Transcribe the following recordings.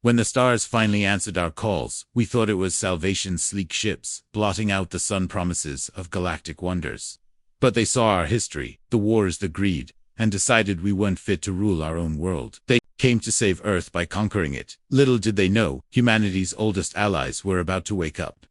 When the stars finally answered our calls, we thought it was Salvation's sleek ships, blotting out the sun promises of galactic wonders. But they saw our history, the wars, the greed, and decided we weren't fit to rule our own world. They came to save Earth by conquering it. Little did they know, humanity's oldest allies were about to wake up.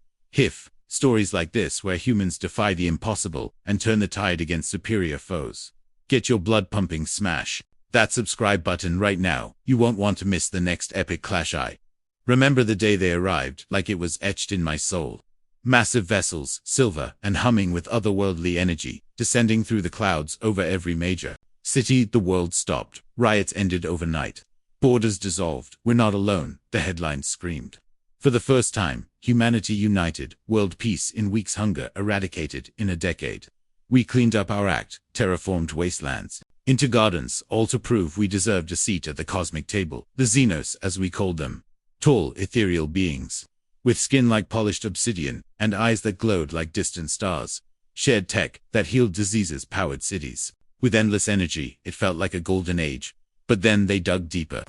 Stories like this where humans defy the impossible and turn the tide against superior foes. Get your blood pumping, smash that subscribe button right now. You won't want to miss the next epic clash. I remember the day they arrived like it was etched in my soul. Massive vessels, silver and humming with otherworldly energy, descending through the clouds over every major city. The world stopped. Riots ended overnight. Borders dissolved. We're not alone, the headlines screamed. For the first time, humanity united, world peace in weeks, hunger eradicated in a decade. We cleaned up our act, terraformed wastelands into gardens, all to prove we deserved a seat at the cosmic table. The Xenos, as we called them, tall, ethereal beings, with skin like polished obsidian, and eyes that glowed like distant stars, shared tech that healed diseases, powered cities. With endless energy, it felt like a golden age. But then they dug deeper.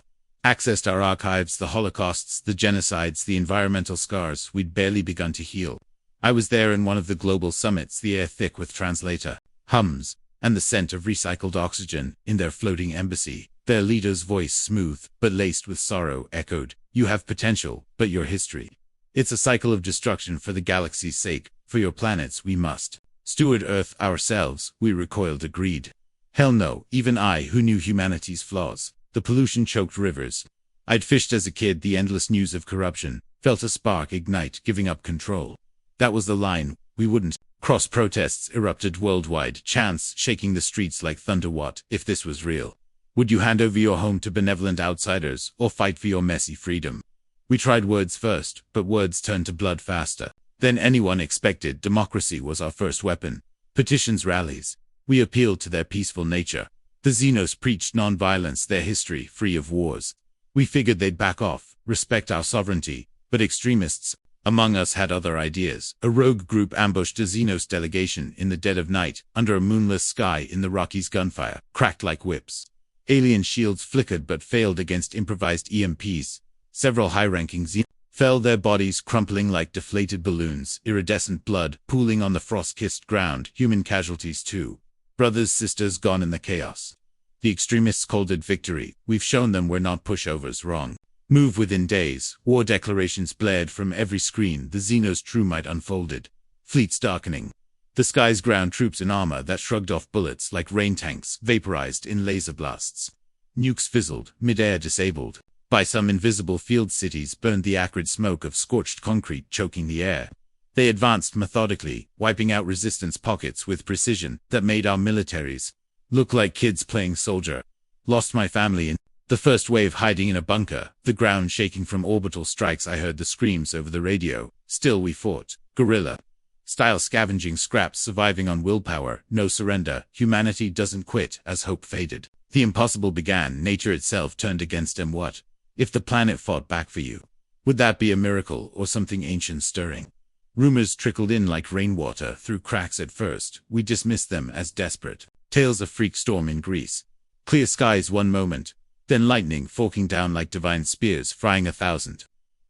Accessed our archives, the holocausts, the genocides, the environmental scars we'd barely begun to heal. I was there in one of the global summits, the air thick with translator hums, and the scent of recycled oxygen in their floating embassy. Their leader's voice, smooth, but laced with sorrow, echoed, "You have potential, but your history. It's a cycle of destruction. For the galaxy's sake, for your planets, we must steward Earth ourselves." We recoiled, agreed. Hell no, even I, who knew humanity's flaws. The pollution-choked rivers I'd fished as a kid, the endless news of corruption, felt a spark ignite, giving up control. That was the line we wouldn't cross. Protests erupted worldwide, chants shaking the streets like thunder. What if this was real? Would you hand over your home to benevolent outsiders, or fight for your messy freedom? We tried words first, but words turned to blood faster than anyone expected. Democracy was our first weapon. Petitions, rallies. We appealed to their peaceful nature. The Xenos preached non-violence, their history free of wars. We figured they'd back off, respect our sovereignty, but extremists among us had other ideas. A rogue group ambushed a Xenos delegation in the dead of night, under a moonless sky in the Rockies. Gunfire cracked like whips. Alien shields flickered but failed against improvised EMPs. Several high-ranking Xenos fell, their bodies crumpling like deflated balloons, iridescent blood pooling on the frost-kissed ground. Human casualties too. Brothers, sisters gone in the chaos. The extremists called it victory. We've shown them we're not pushovers. Wrong move. Within days, war declarations blared from every screen. The Xenos' true might unfolded. Fleets darkening. The skies, ground troops in armor that shrugged off bullets like rain tanks, vaporized in laser blasts. Nukes fizzled, mid-air disabled by some invisible field. Cities burned, the acrid smoke of scorched concrete choking the air. They advanced methodically, wiping out resistance pockets with precision that made our militaries look like kids playing soldier. Lost my family in the first wave, hiding in a bunker, the ground shaking from orbital strikes. I heard the screams over the radio. Still we fought, guerrilla style, scavenging scraps, surviving on willpower, no surrender. Humanity doesn't quit. As hope faded, the impossible began. Nature itself turned against them. What if the planet fought back for you? Would that be a miracle, or something ancient stirring? Rumors trickled in like rainwater through cracks. At first, we dismissed them as desperate tales of freak storm in Greece. Clear skies one moment, then lightning forking down like divine spears, frying 1,000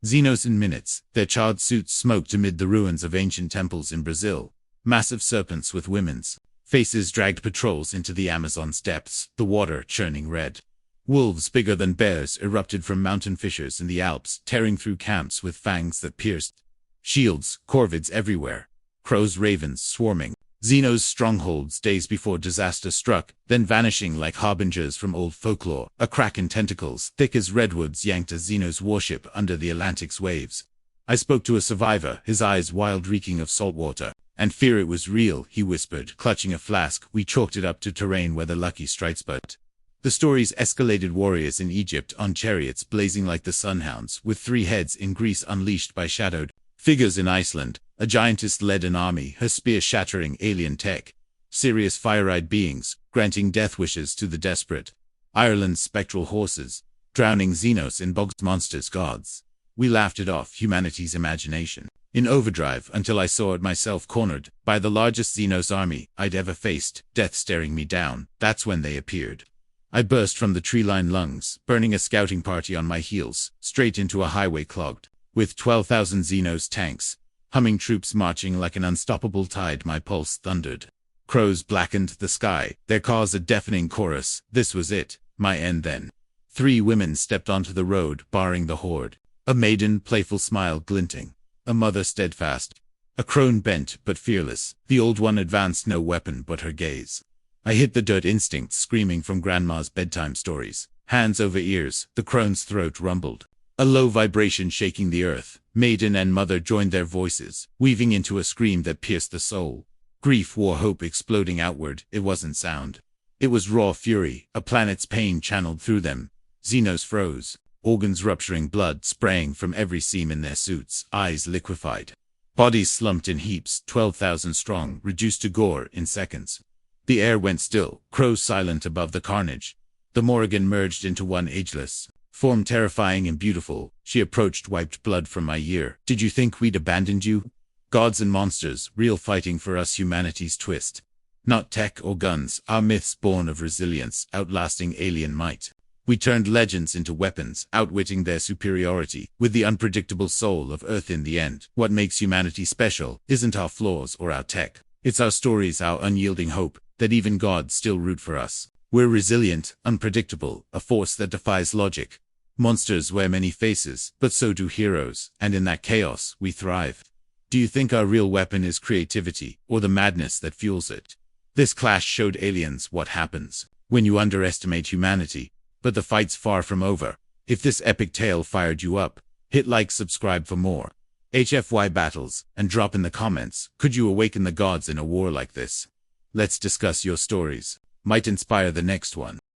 Xenos in minutes. Their charred suits smoked amid the ruins of ancient temples in Brazil. Massive serpents with women's faces dragged patrols into the Amazon's depths, the water churning red. Wolves bigger than bears erupted from mountain fissures in the Alps, tearing through camps with fangs that pierced shields. Corvids everywhere. Crows, ravens swarming Xenos' strongholds days before disaster struck, then vanishing like harbingers from old folklore. A crack in tentacles, thick as redwoods, yanked a Xenos warship under the Atlantic's waves. I spoke to a survivor, his eyes wild, reeking of salt water and fear. It was real, he whispered, clutching a flask. We chalked it up to terrain where the lucky strikes, but the stories escalated. Warriors in Egypt on chariots blazing like the sunhounds, with 3 heads in Greece unleashed by shadowed figures in Iceland. A giantess led an army, her spear shattering alien tech. Serious fire-eyed beings, granting death wishes to the desperate. Ireland's spectral horses, drowning Xenos in bogs. Monsters, gods. We laughed it off, humanity's imagination in overdrive, until I saw it myself, cornered by the largest Xenos army I'd ever faced, death staring me down. That's when they appeared. I burst from the tree-lined lungs, burning a scouting party on my heels, straight into a highway clogged with 12,000 Xenos tanks, humming troops marching like an unstoppable tide. My pulse thundered. Crows blackened the sky, their caws a deafening chorus. This was it, my end then. 3 women stepped onto the road, barring the horde. A maiden, playful smile glinting. A mother steadfast. A crone bent but fearless. The old one advanced, no weapon but her gaze. I hit the dirt instinct, screaming from grandma's bedtime stories. Hands over ears, the crone's throat rumbled. A low vibration shaking the earth. Maiden and mother joined their voices, weaving into a scream that pierced the soul. Grief wore hope exploding outward. It wasn't sound. It was raw fury, a planet's pain channeled through them. Xenos froze, organs rupturing, blood spraying from every seam in their suits, eyes liquefied. Bodies slumped in heaps, 12,000 strong, reduced to gore in seconds. The air went still, crows silent above the carnage. The Morrigan merged into one ageless form, terrifying and beautiful. She approached, wiped blood from my ear. Did you think we'd abandoned you? Gods and monsters, real fighting for us, humanity's twist. Not tech or guns, our myths born of resilience, outlasting alien might. We turned legends into weapons, outwitting their superiority, with the unpredictable soul of Earth in the end. What makes humanity special isn't our flaws or our tech. It's our stories, our unyielding hope, that even gods still root for us. We're resilient, unpredictable, a force that defies logic. Monsters wear many faces, but so do heroes, and in that chaos, we thrive. Do you think our real weapon is creativity, or the madness that fuels it? This clash showed aliens what happens when you underestimate humanity. But the fight's far from over. If this epic tale fired you up, hit like, subscribe for more HFY battles, and drop in the comments, could you awaken the gods in a war like this? Let's discuss your stories. Might inspire the next one.